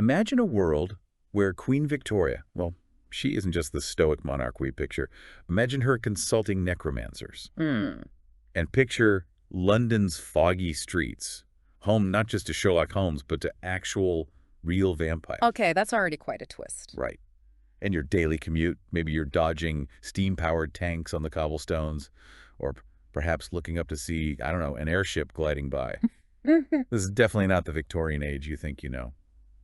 Imagine a world where Queen Victoria, well, she isn't just the stoic monarch we picture. Imagine her consulting necromancers. And picture London's foggy streets, home not just to Sherlock Holmes, but to actual, real vampires. Okay, that's already quite a twist. Right. And your daily commute, maybe you're dodging steam-powered tanks on the cobblestones, or perhaps looking up to see, I don't know, an airship gliding by. This is definitely not the Victorian age you think you know.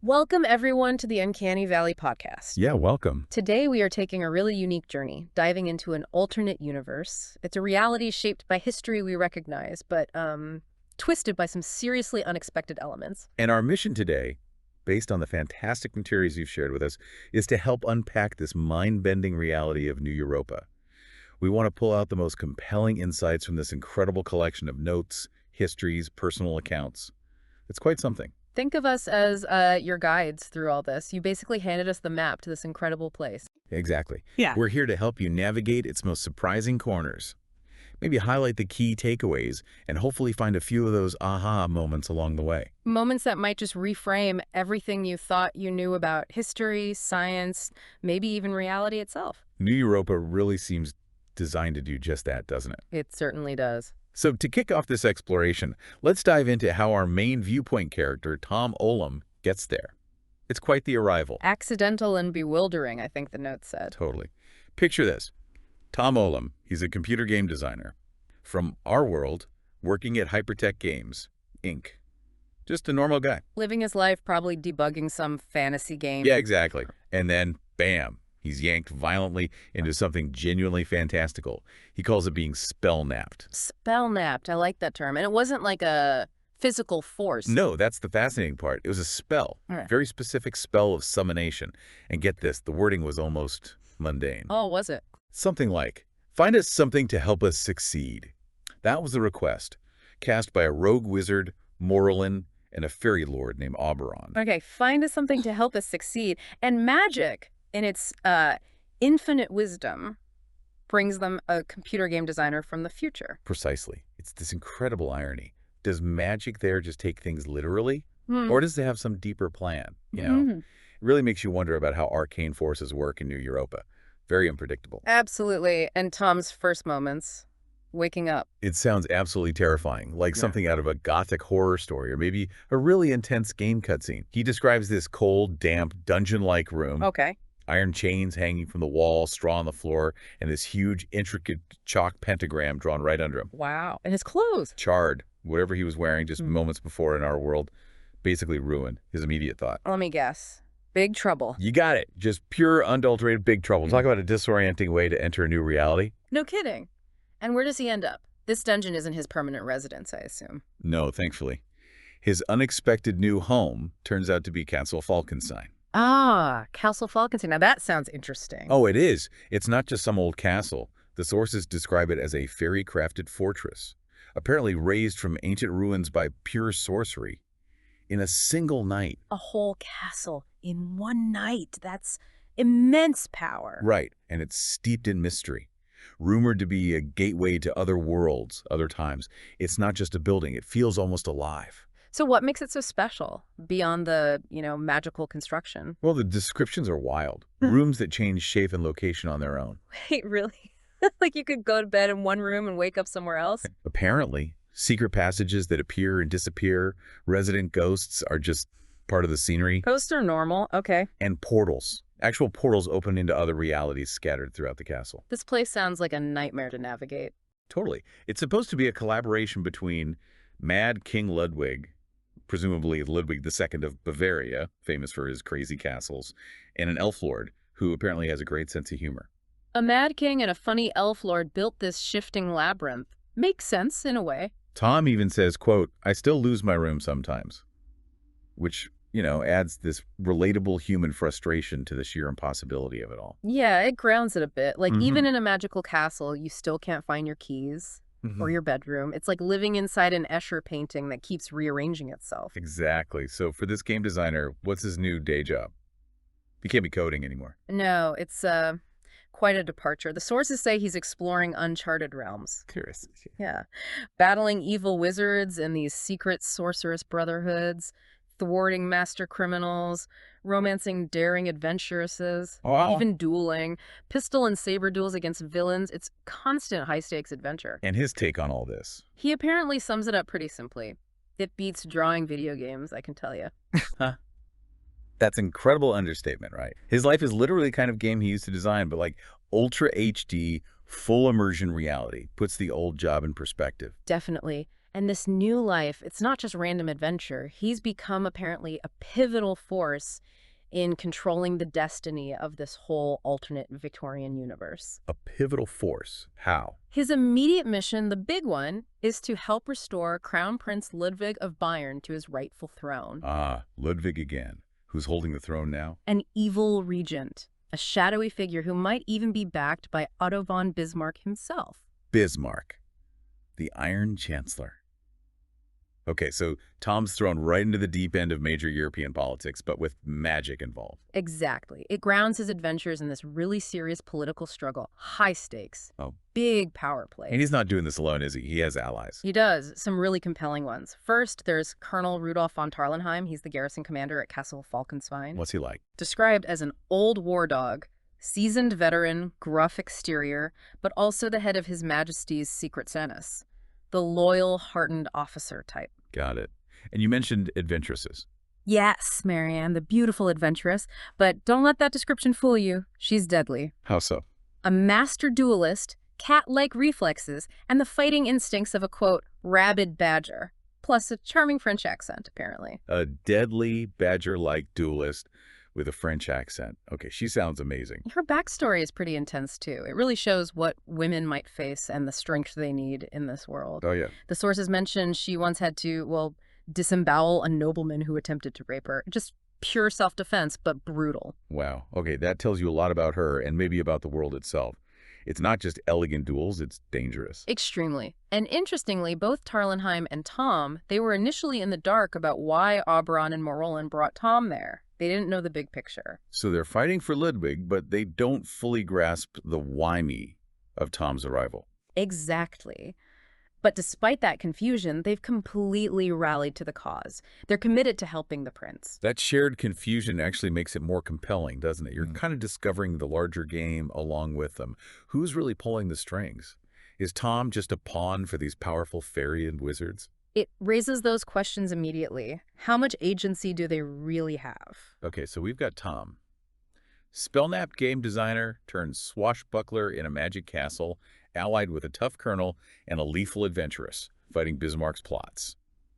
Welcome, everyone, to the Uncanny Valley podcast. Yeah, welcome. Today, we are taking a really unique journey, diving into an alternate universe. It's a reality shaped by history we recognize, but twisted by some seriously unexpected elements. And our mission today, based on the fantastic materials you've shared with us, is to help unpack this mind-bending reality of New Europa. We want to pull out the most compelling insights from this incredible collection of notes, histories, personal accounts. It's quite something. Think of us as your guides through all this. You basically handed us the map to this incredible place. Exactly. Yeah. We're here to help you navigate its most surprising corners. Maybe highlight the key takeaways and hopefully find a few of those aha moments along the way. Moments that might just reframe everything you thought you knew about history, science, maybe even reality itself. New Europa really seems designed to do just that, doesn't it? It certainly does. So to kick off this exploration, let's dive into how our main viewpoint character, Tom Olam, gets there. It's quite the arrival. Accidental and bewildering, I think the note said. Totally. Picture this. Tom Olam, he's a computer game designer. From our world, working at Hypertech Games, Inc. Just a normal guy. Living his life, probably debugging some fantasy game. Yeah, exactly. And then, bam, he's yanked violently into something genuinely fantastical. He calls it being spell-napped. Spell-napped, I like that term. And it wasn't like a physical force. No, that's the fascinating part. It was a spell. Right. Very specific spell of summonation. And get this, the wording was almost mundane. Oh, was it? Something like, find us something to help us succeed. That was the request, cast by a rogue wizard, Morlin, and a Faerie Lord named Oberon. Okay, find us something to help us succeed. And magic, in its infinite wisdom, brings them a computer game designer from the future. Precisely. It's this incredible irony. Does magic there just take things literally? Or does it have some deeper plan? You know, it really makes you wonder about how arcane forces work in New Europa. Very unpredictable. Absolutely. And Tom's first moments, waking up. It sounds absolutely terrifying, like something out of a gothic horror story or maybe a really intense game cutscene. He describes this cold, damp, dungeon-like room. Okay. Iron chains hanging from the wall, straw on the floor, and this huge, intricate chalk pentagram drawn right under him. Wow. And his clothes. Charred. Whatever he was wearing just moments before in our world, basically ruined. His immediate thought. Let me guess. Big trouble. You got it. Just pure, unadulterated big trouble. Talk about a disorienting way to enter a new reality. No kidding. And where does he end up? This dungeon isn't his permanent residence, I assume. No, thankfully. His unexpected new home turns out to be Castle Falkenstein. Ah, Castle Falkenstein. Now that sounds interesting. Oh, it is. It's not just some old castle. The sources describe it as a fairy-crafted fortress, apparently raised from ancient ruins by pure sorcery. In a single night. A whole castle in one night. That's immense power. Right, and it's steeped in mystery. Rumored to be a gateway to other worlds, other times. It's not just a building. It feels almost alive. So what makes it so special beyond the, magical construction? Well, the descriptions are wild. Rooms that change shape and location on their own. Wait, really? Like you could go to bed in one room and wake up somewhere else? Apparently. Secret passages that appear and disappear. Resident ghosts are just part of the scenery. Ghosts are normal. Okay. And portals. Actual portals open into other realities scattered throughout the castle. This place sounds like a nightmare to navigate. Totally. It's supposed to be a collaboration between Mad King Ludwig, presumably Ludwig II of Bavaria, famous for his crazy castles, and an elf lord who apparently has a great sense of humor. A mad king and a funny elf lord built this shifting labyrinth. Makes sense in a way. Tom even says, quote, I still lose my room sometimes, which, adds this relatable human frustration to the sheer impossibility of it all. Yeah, it grounds it a bit. Like even in a magical castle, you still can't find your keys or your bedroom. It's like living inside an Escher painting that keeps rearranging itself. Exactly. So for this game designer, what's his new day job? He can't be coding anymore. No, it's quite a departure. The sources say he's exploring uncharted realms. Curious. Yeah. Battling evil wizards and these secret sorceress brotherhoods. thwarting master criminals, romancing daring adventuresses, Wow. even dueling, pistol and saber duels against villains. It's constant high-stakes adventure. And his take on all this. He apparently sums it up pretty simply. It beats drawing video games, I can tell you. Huh. That's incredible understatement, right? His life is literally the kind of game he used to design, but like Ultra HD, full immersion reality puts the old job in perspective. Definitely. And this new life, it's not just random adventure. He's become apparently a pivotal force in controlling the destiny of this whole alternate Victorian universe. A pivotal force. How? His immediate mission, the big one, is to help restore Crown Prince Ludwig of Bayern to his rightful throne. Ah, Ludwig again. Who's holding the throne now? An evil regent, a shadowy figure who might even be backed by Otto von Bismarck himself. Bismarck, the Iron Chancellor. Okay, so Tom's thrown right into the deep end of major European politics, but with magic involved. Exactly. It grounds his adventures in this really serious political struggle. High stakes. Oh. Big power play. And he's not doing this alone, is he? He has allies. He does. Some really compelling ones. First, there's Colonel Rudolf von Tarlenheim. He's the garrison commander at Castle Falkenstein. What's he like? Described as an old war dog, seasoned veteran, gruff exterior, but also the head of His Majesty's Secret Service. The loyal, hardened officer type. Got it. And you mentioned adventuresses. Yes, Marianne, the beautiful adventuress. But don't let that description fool you. She's deadly. How so? A master duelist, cat-like reflexes, and the fighting instincts of a, quote, rabid badger. Plus a charming French accent, apparently. A deadly, badger-like duelist with a French accent. Okay, she sounds amazing. Her backstory is pretty intense, too. It really shows what women might face and the strength they need in this world. Oh, yeah. The sources mention she once had to, well, disembowel a nobleman who attempted to rape her. Just pure self-defense, but brutal. Wow. Okay, that tells you a lot about her and maybe about the world itself. It's not just elegant duels, it's dangerous. Extremely. And interestingly, both Tarlenheim and Tom, they were initially in the dark about why Oberon and Morolin brought Tom there. They didn't know the big picture. So they're fighting for Ludwig, but they don't fully grasp the why-me of Tom's arrival. Exactly. But despite that confusion, they've completely rallied to the cause. They're committed to helping the prince. That shared confusion actually makes it more compelling, doesn't it? You're kind of discovering the larger game along with them. Who's really pulling the strings? Is Tom just a pawn for these powerful fairy and wizards? It raises those questions immediately. How much agency do they really have? Okay, so we've got Tom. Spellknapped game designer turned swashbuckler in a magic castle, allied with a tough colonel and a lethal adventuress, fighting Bismarck's plots.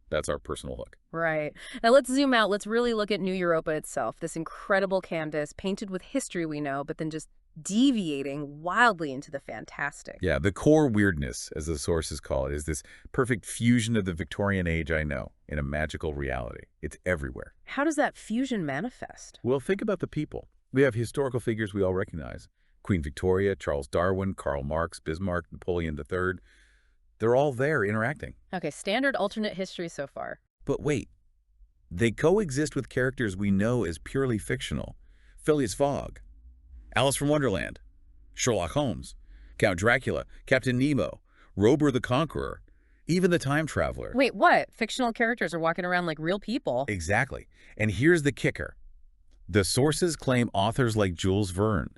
That's our personal hook. Right. Now let's zoom out. Let's really look at New Europa itself. This incredible canvas, painted with history we know, but then just deviating wildly into the fantastic. Yeah, the core weirdness, as the sources call it, is this perfect fusion of the Victorian age I know in a magical reality. It's everywhere. How does that fusion manifest? Well, think about the people. We have historical figures we all recognize. Queen Victoria, Charles Darwin, Karl Marx, Bismarck, Napoleon III. They're all there interacting. Okay, standard alternate history so far. But wait, they coexist with characters we know as purely fictional. Phileas Fogg, Alice from Wonderland, Sherlock Holmes, Count Dracula, Captain Nemo, Rober the Conqueror, even the Time Traveler. Wait, what? Fictional characters are walking around like real people. Exactly. And here's the kicker. The sources claim authors like Jules Verne.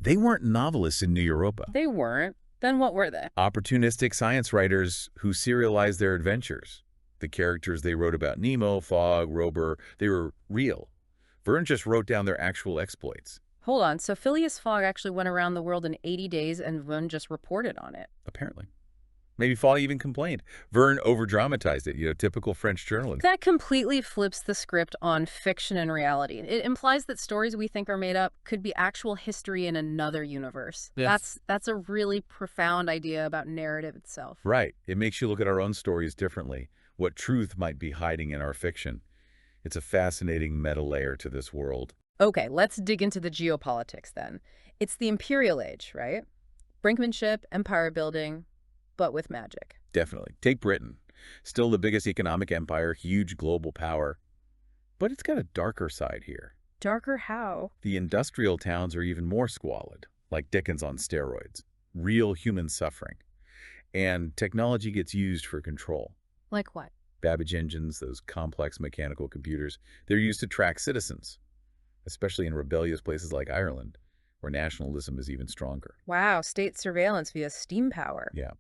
They weren't novelists in New Europa. They weren't. Then what were they? Opportunistic science writers who serialized their adventures. The characters they wrote about, Nemo, Fogg, Rober, they were real. Verne just wrote down their actual exploits. Hold on, so Phileas Fogg actually went around the world in 80 days and Verne just reported on it. Apparently. Maybe Fogg even complained. Verne over-dramatized it, typical French journalism. That completely flips the script on fiction and reality. It implies that stories we think are made up could be actual history in another universe. Yeah. That's a really profound idea about narrative itself. Right. It makes you look at our own stories differently, what truth might be hiding in our fiction. It's a fascinating meta layer to this world. Okay, let's dig into the geopolitics then. It's the imperial age, right? Brinkmanship, empire building, but with magic. Definitely. Take Britain. Still the biggest economic empire, huge global power. But it's got a darker side here. Darker how? The industrial towns are even more squalid, like Dickens on steroids. Real human suffering. And technology gets used for control. Like what? Babbage engines, those complex mechanical computers, they're used to track citizens, especially in rebellious places like Ireland, where nationalism is even stronger. Wow, state surveillance via steam power. Yeah.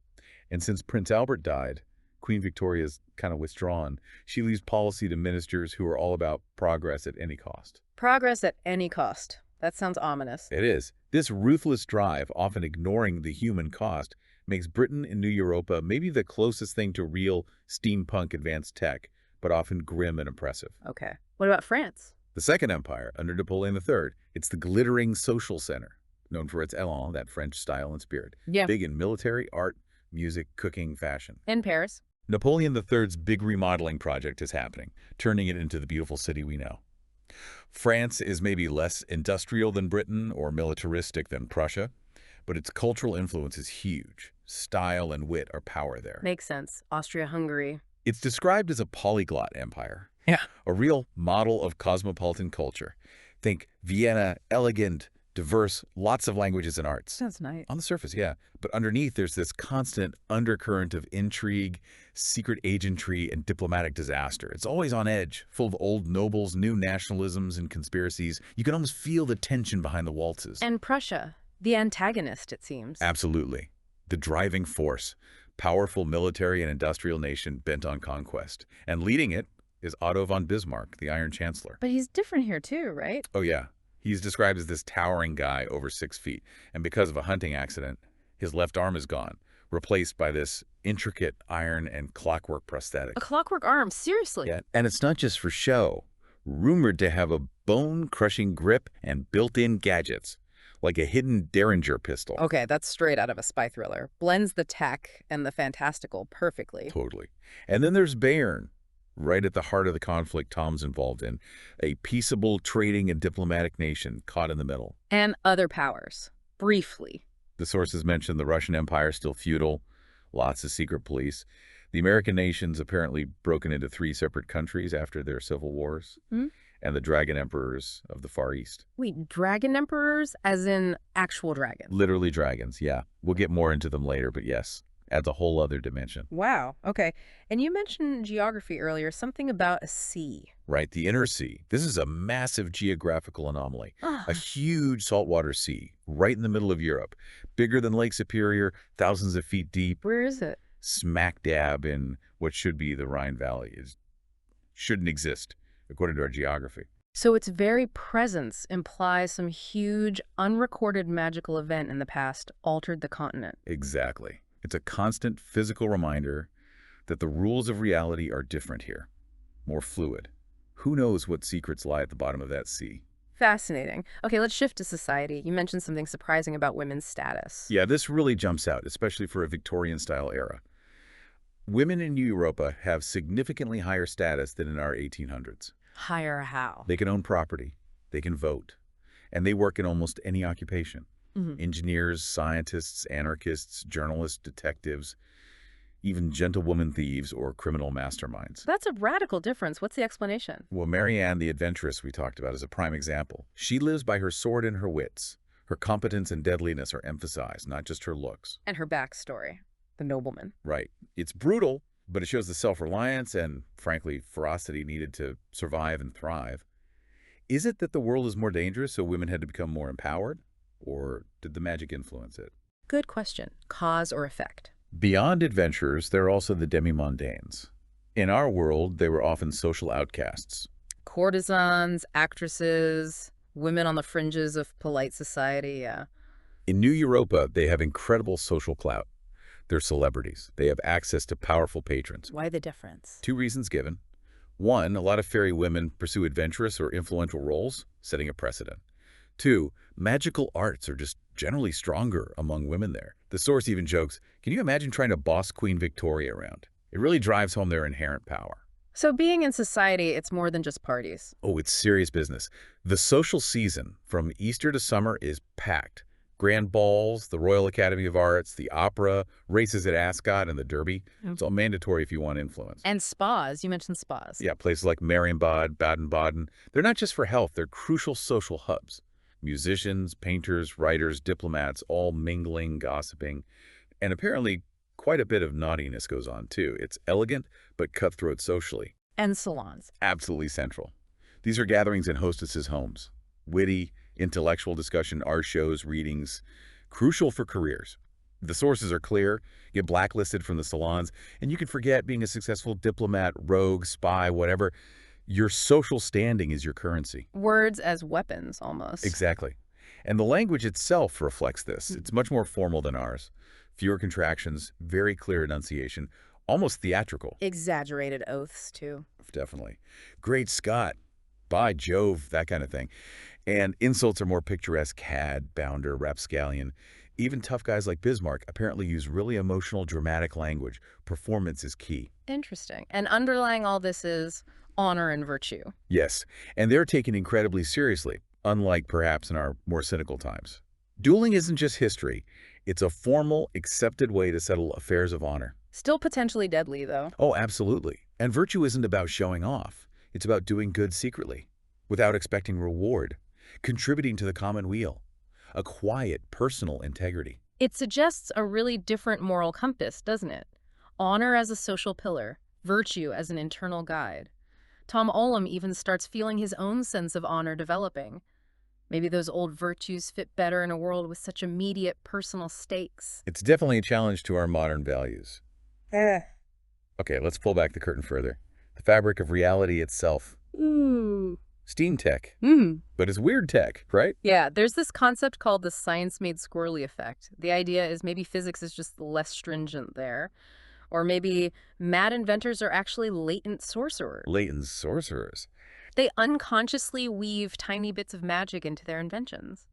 And since Prince Albert died, Queen Victoria's kind of withdrawn. She leaves policy to ministers who are all about progress at any cost. Progress at any cost. That sounds ominous. It is. This ruthless drive, often ignoring the human cost, makes Britain and New Europa maybe the closest thing to real steampunk advanced tech, but often grim and oppressive. Okay. What about France? The Second Empire, under Napoleon III, it's the glittering social center, known for its élan, that French style and spirit. Yeah. Big in military, art, music, cooking, fashion. In Paris? Napoleon III's big remodeling project is happening, turning it into the beautiful city we know. France is maybe less industrial than Britain or militaristic than Prussia, but its cultural influence is huge. Style and wit are power there. Makes sense. Austria-Hungary. It's described as a polyglot empire. Yeah. A real model of cosmopolitan culture. Think Vienna, elegant, diverse, lots of languages and arts. Sounds nice. On the surface, yeah. But underneath, there's this constant undercurrent of intrigue, secret agentry, and diplomatic disaster. It's always on edge, full of old nobles, new nationalisms, and conspiracies. You can almost feel the tension behind the waltzes. And Prussia, the antagonist, it seems. Absolutely. The driving force. Powerful military and industrial nation bent on conquest. And leading it is Otto von Bismarck, the Iron Chancellor. But he's different here too, right? Oh, yeah. He's described as this towering guy over 6 feet. And because of a hunting accident, his left arm is gone, replaced by this intricate iron and clockwork prosthetic. A clockwork arm, seriously? Yeah. And it's not just for show. Rumored to have a bone-crushing grip and built-in gadgets, like a hidden Derringer pistol. Okay, that's straight out of a spy thriller. Blends the tech and the fantastical perfectly. Totally. And then there's Bayern, right at the heart of the conflict Tom's involved in, a peaceable trading and diplomatic nation caught in the middle. And other powers, briefly. The sources mention the Russian Empire still feudal, lots of secret police. The American nations apparently broken into 3 separate countries after their civil wars. And the dragon emperors of the Far East. Wait, dragon emperors as in actual dragons? Literally dragons, yeah. We'll get more into them later, but yes, adds a whole other dimension. Wow, okay. And you mentioned geography earlier, something about a sea. Right, the inner sea. This is a massive geographical anomaly. A huge saltwater sea right in the middle of Europe. Bigger than Lake Superior, thousands of feet deep. Where is it? Smack dab in what should be the Rhine Valley. It shouldn't exist, according to our geography. So its very presence implies some huge, unrecorded magical event in the past altered the continent. Exactly. It's a constant physical reminder that the rules of reality are different here, more fluid. Who knows what secrets lie at the bottom of that sea? Fascinating. Okay, let's shift to society. You mentioned something surprising about women's status. Yeah, this really jumps out, especially for a Victorian-style era. Women in New Europa have significantly higher status than in our 1800s. Higher how? They can own property, they can vote, and they work in almost any occupation. Engineers, scientists, anarchists, journalists, detectives, even gentlewoman thieves or criminal masterminds. That's a radical difference. What's the explanation? Well, Marianne the Adventuress we talked about is a prime example. She lives by her sword and her wits. Her competence and deadliness are emphasized, not just her looks. And her backstory, the nobleman. Right. It's brutal, but it shows the self-reliance and, frankly, ferocity needed to survive and thrive. Is it that the world is more dangerous, so women had to become more empowered? Or did the magic influence it? Good question. Cause or effect? Beyond adventurers, there are also the demi-mondaines. In our world, they were often social outcasts. Courtesans, actresses, women on the fringes of polite society, yeah. In New Europa, they have incredible social clout. They're celebrities. They have access to powerful patrons. Why the difference? 2 reasons given. 1, a lot of fairy women pursue adventurous or influential roles, setting a precedent. 2, magical arts are just generally stronger among women there. The source even jokes, can you imagine trying to boss Queen Victoria around? It really drives home their inherent power. So being in society, it's more than just parties. Oh, it's serious business. The social season from Easter to summer is packed. Grand balls, the Royal Academy of Arts, the opera, races at Ascot, and the Derby. It's all mandatory if you want influence. And spas. You mentioned spas. Yeah, places like Marienbad, Baden-Baden. They're not just for health, they're crucial social hubs. Musicians, painters, writers, diplomats, all mingling, gossiping, and apparently quite a bit of naughtiness goes on, too. It's elegant, but cutthroat socially. And salons. Absolutely central. These are gatherings in hostesses' homes. Witty, intellectual discussion, art shows, readings. Crucial for careers. The sources are clear, get blacklisted from the salons, and you can forget being a successful diplomat, rogue, spy, whatever. Your social standing is your currency. Words as weapons, almost. Exactly. And the language itself reflects this. It's much more formal than ours. Fewer contractions, very clear enunciation, almost theatrical. Exaggerated oaths, too. Definitely. Great Scott. By Jove, that kind of thing. And insults are more picturesque. Cad, bounder, rapscallion. Even tough guys like Bismarck apparently use really emotional, dramatic language. Performance is key. Interesting. And underlying all this is honor and virtue. Yes, and they're taken incredibly seriously, unlike perhaps in our more cynical times. Dueling isn't just history. It's a formal, accepted way to settle affairs of honor. Still potentially deadly, though. Oh, absolutely. And virtue isn't about showing off. It's about doing good secretly, without expecting reward, contributing to the common weal. A quiet, personal integrity. It suggests a really different moral compass, doesn't it? Honor as a social pillar, virtue as an internal guide. Tom Olam even starts feeling his own sense of honor developing. Maybe those old virtues fit better in a world with such immediate personal stakes. It's definitely a challenge to our modern values. Okay, let's pull back the curtain further. The fabric of reality itself. Steam tech. But it's weird tech, right? Yeah, there's this concept called the science-made squirrely effect. The idea is maybe physics is just less stringent there. Or maybe mad inventors are actually latent sorcerers. Latent sorcerers. They unconsciously weave tiny bits of magic into their inventions.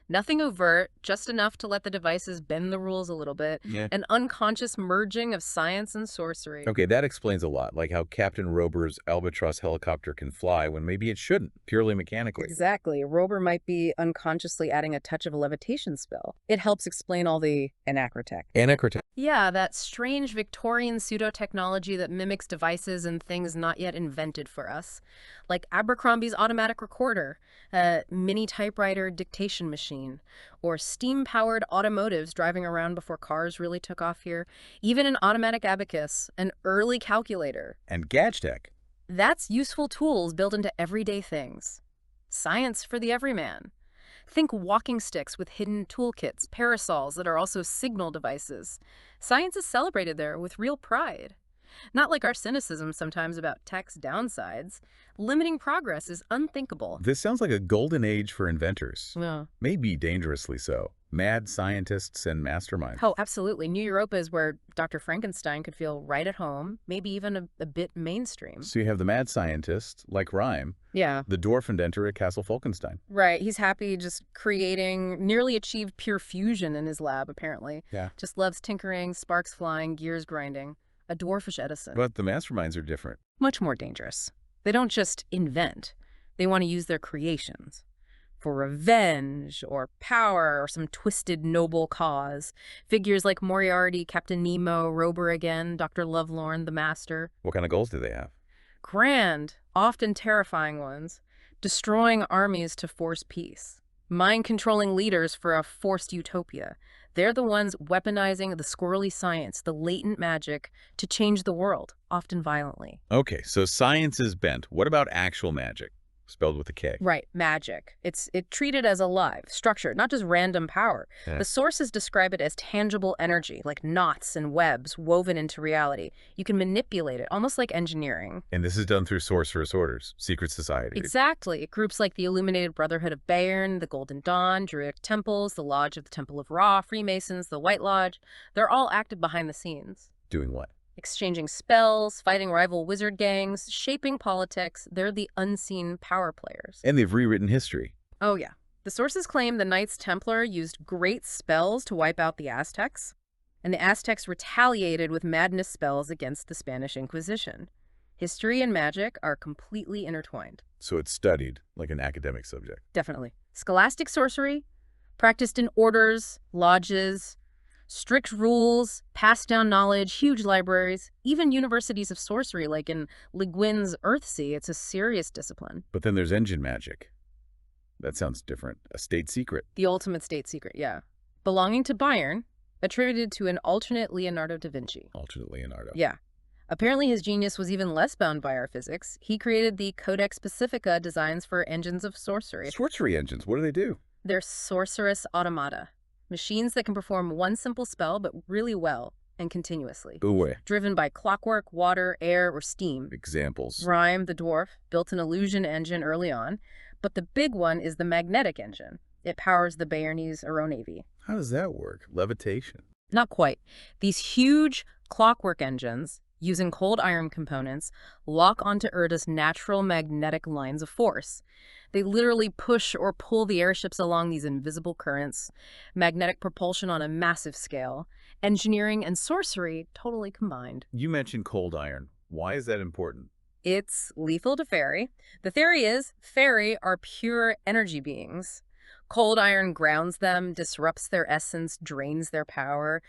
Nothing overt, just enough to let the devices bend the rules a little bit. Yeah. An unconscious merging of science and sorcery. Okay, that explains a lot, like how Captain Rober's albatross helicopter can fly when maybe it shouldn't, purely mechanically. Exactly. Rober might be unconsciously adding a touch of a levitation spell. It helps explain all the anacrotech. Anacrotech. Yeah, that strange Victorian pseudo-technology that mimics devices and things not yet invented for us. Like Abercrombie's automatic recorder, a mini typewriter dictation machine, or steam-powered automotives driving around before cars really took off here. Even an automatic abacus, an early calculator. And gadgetech. That's useful tools built into everyday things. Science for the everyman. Think walking sticks with hidden toolkits, parasols that are also signal devices. Science is celebrated there with real pride. Not like our cynicism sometimes about tech's downsides. Limiting progress is unthinkable. This sounds like a golden age for inventors. Yeah. Maybe dangerously so. Mad scientists and masterminds. Oh, absolutely. New Europa is where Dr. Frankenstein could feel right at home, maybe even a bit mainstream. So you have the mad scientist, like Rhyme, Yeah. the dwarf inventor at Castle Falkenstein. Right. He's happy just creating, nearly achieved pure fusion in his lab, apparently. Yeah. Just loves tinkering, sparks flying, gears grinding. A dwarfish Edison. But the masterminds are different. Much more dangerous. They don't just invent. They want to use their creations for revenge or power or some twisted noble cause. Figures like Moriarty, Captain Nemo, Rober again, Dr. Lovelorn, the Master. What kind of goals do they have? Grand, often terrifying ones. Destroying armies to force peace. Mind-controlling leaders for a forced utopia. They're the ones weaponizing the squirrely science, the latent magic, to change the world, often violently. Okay, so science is bent. What about actual magic? Spelled with a K. Right, magic. It's treated as alive, structured, not just random power. Yeah. The sources describe it as tangible energy, like knots and webs woven into reality. You can manipulate it, almost like engineering. And this is done through sorceress orders, secret societies. Exactly. Groups like the Illuminated Brotherhood of Bayern, the Golden Dawn, Druidic Temples, the Lodge of the Temple of Ra, Freemasons, the White Lodge. They're all active behind the scenes. Doing what? Exchanging spells, fighting rival wizard gangs, shaping politics. They're the unseen power players. And they've rewritten history. Oh, yeah. The sources claim the Knights Templar used great spells to wipe out the Aztecs, and the Aztecs retaliated with madness spells against the Spanish Inquisition. History and magic are completely intertwined. So it's studied like an academic subject. Definitely. Scholastic sorcery, practiced in orders, lodges, strict rules, passed down knowledge, huge libraries, even universities of sorcery like in Le Guin's Earthsea. It's a serious discipline. But then there's engine magic. That sounds different. A state secret. The ultimate state secret, yeah. Belonging to Bayern, attributed to an alternate Leonardo da Vinci. Alternate Leonardo. Yeah. Apparently his genius was even less bound by our physics. He created the Codex Pacifica designs for engines of sorcery. Sorcery engines, what do they do? They're sorcerous automata, machines that can perform one simple spell but really well and continuously. Ooh, Driven by clockwork, water, air, or steam. examples. Rhyme, the dwarf, built an illusion engine early on, but the big one is the magnetic engine. It powers the Bayernese aeronavy. How does that work? Levitation. Not quite. These huge clockwork engines, using cold iron components, lock onto Erda's natural magnetic lines of force. They literally push or pull the airships along these invisible currents, magnetic propulsion on a massive scale, engineering and sorcery totally combined. You mentioned cold iron. Why is that important? It's lethal to Faerie. The theory is Faerie are pure energy beings. Cold iron grounds them, disrupts their essence, drains their power,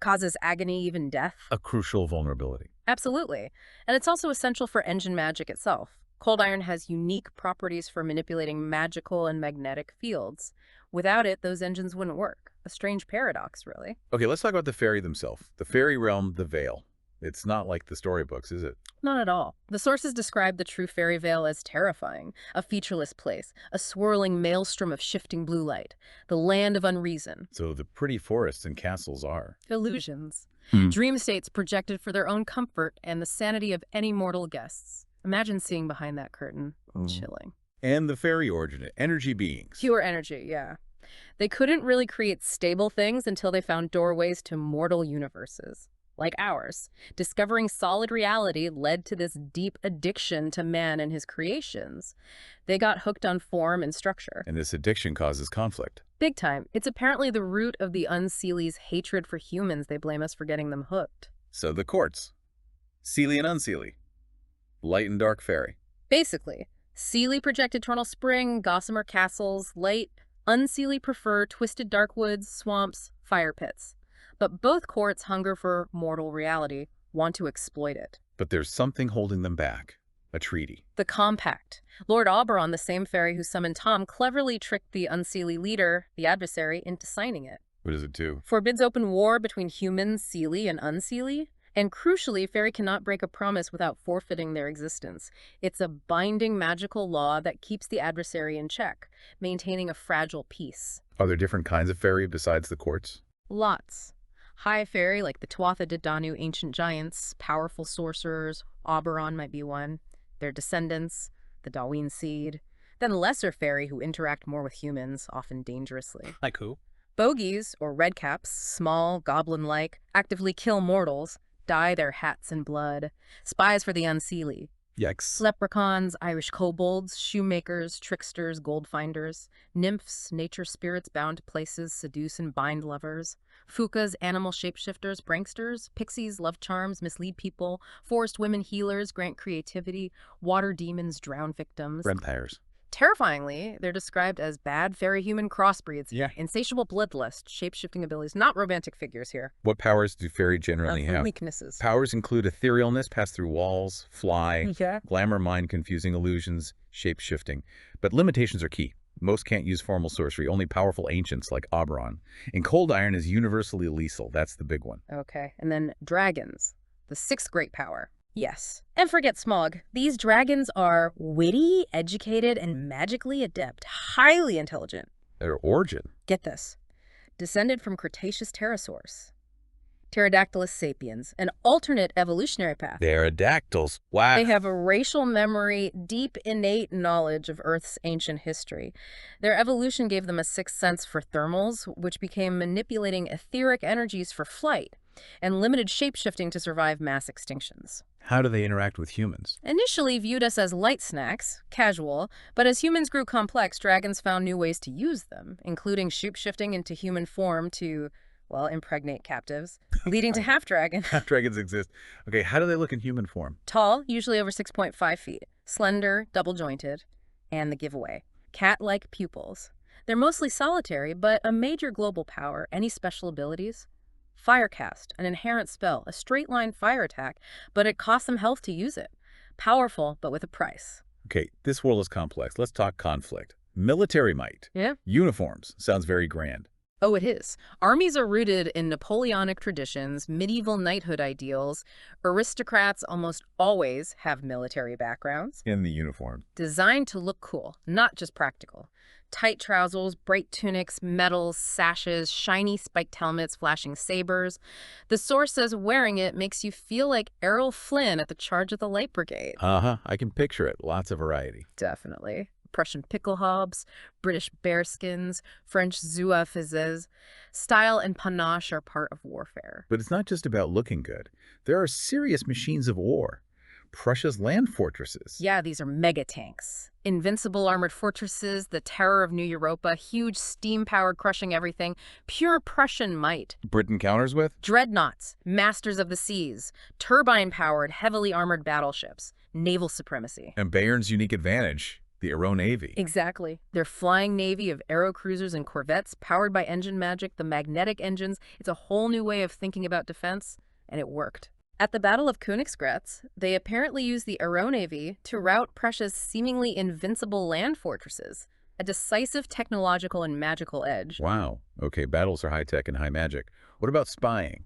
causes agony, even death. A crucial vulnerability. Absolutely. And it's also essential for engine magic itself. Cold iron has unique properties for manipulating magical and magnetic fields. Without it, those engines wouldn't work. A strange paradox, really. Okay, let's talk about the fairy themselves. The fairy realm, the Vale. It's not like the storybooks, is it? Not at all. The sources describe the true Faerie Vale as terrifying, a featureless place, a swirling maelstrom of shifting blue light, the land of unreason. So the pretty forests and castles are Illusions. Dream states projected for their own comfort and the sanity of any mortal guests. Imagine seeing behind that curtain. Chilling. And the fairy origin, energy beings. Pure energy, yeah. They couldn't really create stable things until they found doorways to mortal universes. Like ours. Discovering solid reality led to this deep addiction to man and his creations. They got hooked on form and structure. And this addiction causes conflict. Big time. It's apparently the root of the Unseely's hatred for humans. They blame us for getting them hooked. So the courts. Seelie and Unseelie. Light and dark fairy. Basically, Seelie project eternal spring, gossamer castles, light. Unseelie prefer twisted dark woods, swamps, fire pits. But both courts hunger for mortal reality, want to exploit it. But there's something holding them back. A treaty. The Compact. Lord Oberon, the same fairy who summoned Tom, cleverly tricked the Unseelie leader, the adversary, into signing it. What does it do? Forbids open war between humans, Seelie, and Unseelie. And crucially, Faerie cannot break a promise without forfeiting their existence. It's a binding magical law that keeps the adversary in check, maintaining a fragile peace. Are there different kinds of fairy besides the courts? Lots. High fairy like the Tuatha De Danann ancient giants, powerful sorcerers, Oberon might be one, their descendants, the Dawin seed. Then lesser fairy who interact more with humans, often dangerously. Like who? Bogies, or redcaps, small, goblin-like, actively kill mortals, dye their hats in blood. Spies for the Unseelie. Yikes. Leprechauns, Irish kobolds, shoemakers, tricksters, gold finders. Nymphs, nature spirits bound to places, seduce and bind lovers. Fukas, animal shapeshifters, pranksters. Pixies, love charms, mislead people. Forest women healers, grant creativity. Water demons, drown victims. Vampires. Terrifyingly, they're described as bad fairy-human crossbreeds. Yeah. Insatiable bloodlust, shape-shifting abilities, not romantic figures here. What powers do fairy generally have? Weaknesses. Powers include etherealness, pass through walls, fly, Yeah. glamour, mind-confusing illusions, shape-shifting. But limitations are key. Most can't use formal sorcery, only powerful ancients like Oberon. And cold iron is universally lethal. That's the big one. Okay, and then dragons, the sixth great power. Yes. And forget Smog. These dragons are witty, educated, and magically adept, highly intelligent. Their origin. Get this. Descended from Cretaceous pterosaurs. Pterodactylus sapiens, an alternate evolutionary path. Pterodactyls. Wow. They have a racial memory, deep innate knowledge of Earth's ancient history. Their evolution gave them a sixth sense for thermals, which became manipulating etheric energies for flight, and limited shapeshifting to survive mass extinctions. How do they interact with humans? Initially viewed us as light snacks, casual, but as humans grew complex, dragons found new ways to use them, including shapeshifting into human form to, well, impregnate captives, leading to half-dragon. Half-dragons exist. Okay, how do they look in human form? Tall, usually over 6.5 feet, slender, double-jointed, and the giveaway. Cat-like pupils. They're mostly solitary, but a major global power. Any special abilities? Firecast, an inherent spell, a straight-line fire attack, but it costs them health to use it. Powerful, but with a price. Okay, this world is complex. Let's talk conflict. Military might. Yeah? Uniforms. Sounds very grand. Oh, it is. Armies are rooted in Napoleonic traditions, medieval knighthood ideals. Aristocrats almost always have military backgrounds, In the uniform. designed to look cool, not just practical. Tight trousers, bright tunics, medals, sashes, shiny spiked helmets, flashing sabers. The source says wearing it makes you feel like Errol Flynn at the charge of the Light Brigade. Uh-huh, I can picture it. Lots of variety. Definitely. Prussian pickelhaubes, British bearskins, French zouafises. Style and panache are part of warfare. But it's not just about looking good. There are serious machines of war. Prussia's land fortresses. Yeah, these are mega tanks. Invincible armored fortresses, the terror of New Europa, huge steam-powered crushing everything, pure Prussian might. Britain counters with? Dreadnoughts, masters of the seas, turbine-powered, heavily armored battleships, naval supremacy. And Bayern's unique advantage, the Aero Navy. Exactly. Their flying navy of aerocruisers and corvettes, powered by engine magic, the magnetic engines. It's a whole new way of thinking about defense, and it worked. At the Battle of Königsgrätz, they apparently used the Aero Navy to rout Prussia's seemingly invincible land fortresses, a decisive technological and magical edge. Wow. Okay, battles are high-tech and high magic. What about spying?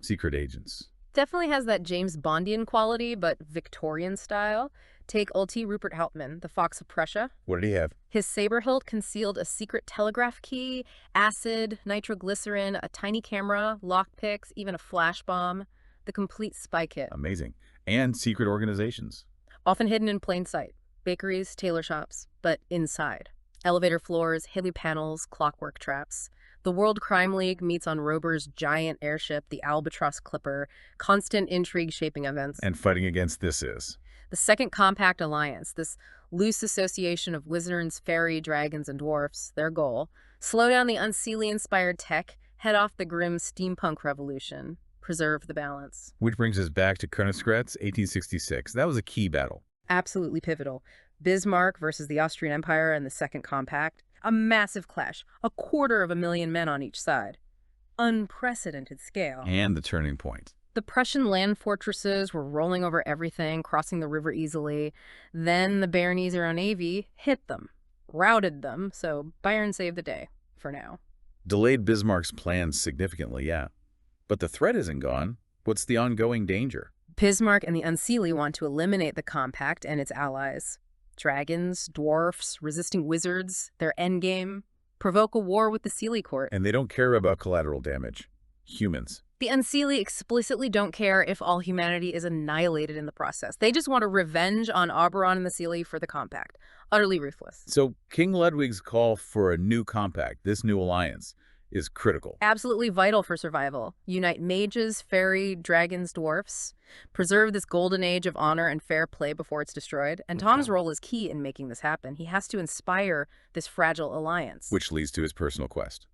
Secret agents. Definitely has that James Bondian quality, but Victorian style. Take Ulti Rupert Hauptmann, the Fox of Prussia. What did he have? His saber hilt concealed a secret telegraph key, acid, nitroglycerin, a tiny camera, lockpicks, even a flash bomb. The complete spy kit. Amazing. And secret organizations. Often hidden in plain sight. Bakeries, tailor shops, but inside. Elevator floors, heli panels, clockwork traps. The World Crime League meets on Rober's giant airship, the Albatross Clipper. Constant intrigue shaping events. And fighting against this is? The Second Compact Alliance, this loose association of wizards, fairy, dragons, and dwarfs. Their goal: slow down the unseelie-inspired tech, head off the grim steampunk revolution. Preserve the balance. Which brings us back to Königsgrätz, 1866. That was a key battle. Absolutely pivotal. Bismarck versus the Austrian Empire and the Second Compact. A massive clash. 250,000 men on each side. Unprecedented scale. And the turning point. The Prussian land fortresses were rolling over everything, crossing the river easily. Then the Béarnese Aero Navy hit them, routed them, so Bayern saved the day, for now. Delayed Bismarck's plans significantly, yeah. But the threat isn't gone. What's the ongoing danger? Bismarck and the Unseelie want to eliminate the Compact and its allies. Dragons, dwarfs, resisting wizards, their endgame. Provoke a war with the Seelie court. And they don't care about collateral damage. Humans. The Unseelie explicitly don't care if all humanity is annihilated in the process. They just want a revenge on Oberon and the Seelie for the Compact. Utterly ruthless. So King Ludwig's call for a new compact, this new alliance, is critical. Absolutely vital for survival. Unite mages, fairy, dragons, dwarfs. Preserve this golden age of honor and fair play before it's destroyed. And Tom's role is key in making this happen. He has to inspire this fragile alliance. Which leads to his personal quest.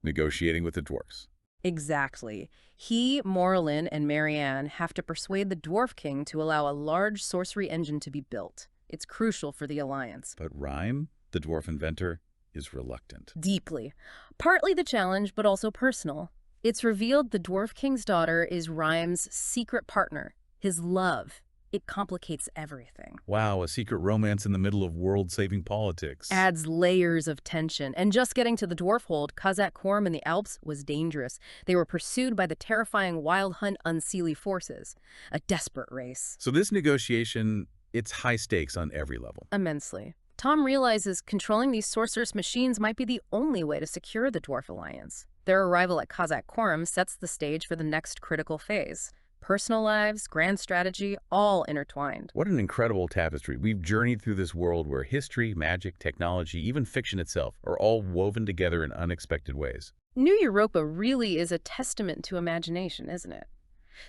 Negotiating with the dwarfs. Exactly. He, Morlin, and Marianne have to persuade the Dwarf King to allow a large sorcery engine to be built. It's crucial for the alliance. But Rhyme, the dwarf inventor, is reluctant. Deeply. Partly the challenge, but also personal. It's revealed the Dwarf King's daughter is Rhyme's secret partner, his love. It complicates everything. Wow, a secret romance in the middle of world-saving politics. Adds layers of tension. And just getting to the dwarf hold, Kazakh Korm in the Alps was dangerous. They were pursued by the terrifying Wild Hunt Unseelie forces. A desperate race. So this negotiation, it's high stakes on every level. Immensely. Tom realizes controlling these sorceress machines might be the only way to secure the Dwarf Alliance. Their arrival at Kazakh Korm sets the stage for the next critical phase. Personal lives, grand strategy, all intertwined. What an incredible tapestry. We've journeyed through this world where history, magic, technology, even fiction itself are all woven together in unexpected ways. New Europa really is a testament to imagination, isn't it?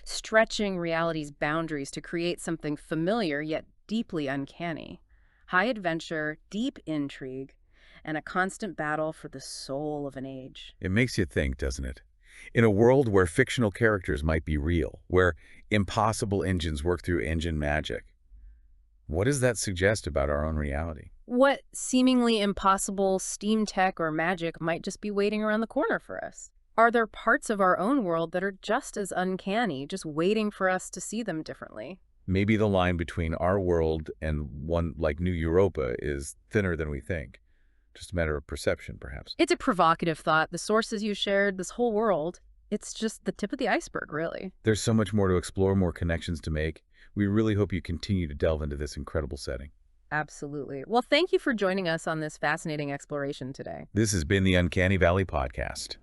Stretching reality's boundaries to create something familiar yet deeply uncanny. High adventure, deep intrigue, and a constant battle for the soul of an age. It makes you think, doesn't it? In a world where fictional characters might be real, where impossible engines work through engine magic, what does that suggest about our own reality? What seemingly impossible steam tech or magic might just be waiting around the corner for us? Are there parts of our own world that are just as uncanny, just waiting for us to see them differently? Maybe the line between our world and one like New Europa is thinner than we think. just a matter of perception, perhaps. It's a provocative thought. The sources you shared, this whole world, it's just the tip of the iceberg, really. There's so much more to explore, more connections to make. We really hope you continue to delve into this incredible setting. Absolutely. Well, thank you for joining us on this fascinating exploration today. This has been the Uncanny Valley Podcast.